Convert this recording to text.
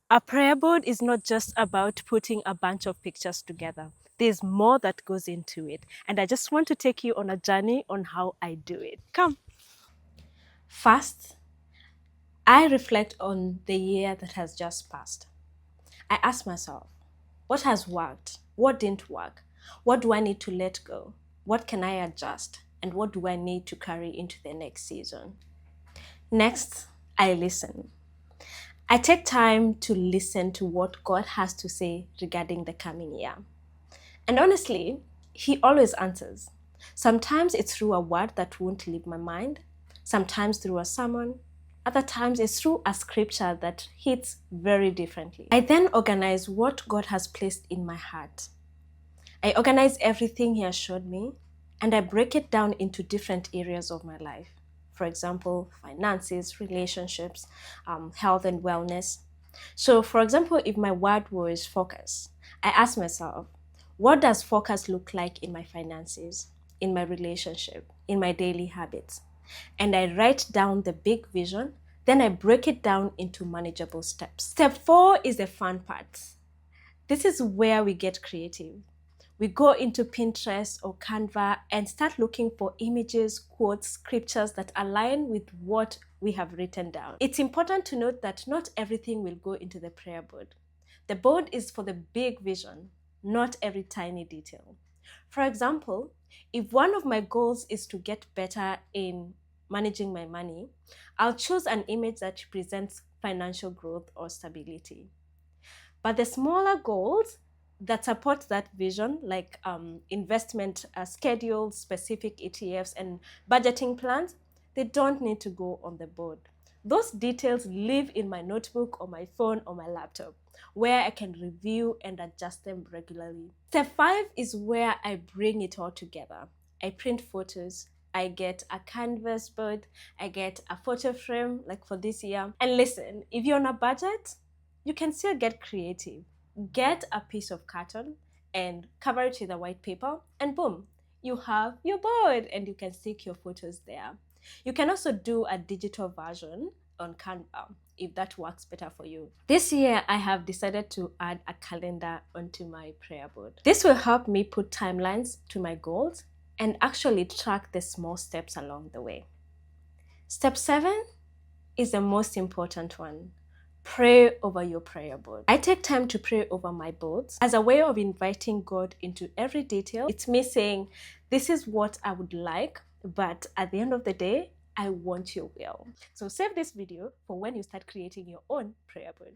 A prayer board is not just about putting a bunch of pictures together. There's more that goes into it. And I just want to take you on a journey on how I do it. Come. First, I reflect on the year that has just passed. I ask myself, what has worked? What didn't work? What do I need to let go? What can I adjust? And what do I need to carry into the next season? Next, I listen. I take time to listen to what God has to say regarding the coming year. And honestly, He always answers. Sometimes it's through a word that won't leave my mind, sometimes through a sermon, other times it's through a scripture that hits very differently. I then organize what God has placed in my heart. I organize everything He has showed me and I break it down into different areas of my life. For example, finances, relationships, health, and wellness. So, for example, if my word was focus, I ask myself, what does focus look like in my finances, in my relationship, in my daily habits? And I write down the big vision, then I break it down into manageable steps. Step 4 is the fun part. This is where we get creative. We go into Pinterest or Canva and start looking for images, quotes, scriptures that align with what we have written down. It's important to note that not everything will go into the prayer board. The board is for the big vision, not every tiny detail. For example, if one of my goals is to get better in managing my money, I'll choose an image that represents financial growth or stability. But the smaller goals that support that vision, like investment schedules, specific ETFs, and budgeting plans, they don't need to go on the board. Those details live in my notebook or my phone or my laptop, where I can review and adjust them regularly. Step 5 is where I bring it all together. I print photos, I get a canvas board, I get a photo frame like for this year. And listen, if you're on a budget, you can still get creative. Get a piece of carton and cover it with a white paper, and boom, you have your board and you can stick your photos there. You can also do a digital version on Canva if that works better for you. This year, I have decided to add a calendar onto my prayer board. This will help me put timelines to my goals and actually track the small steps along the way. Step 7 is the most important one. Pray over your prayer board. I take time to pray over my boards as a way of inviting God into every detail. It's me saying, this is what I would like, but at the end of the day, I want your will. So save this video for when you start creating your own prayer board.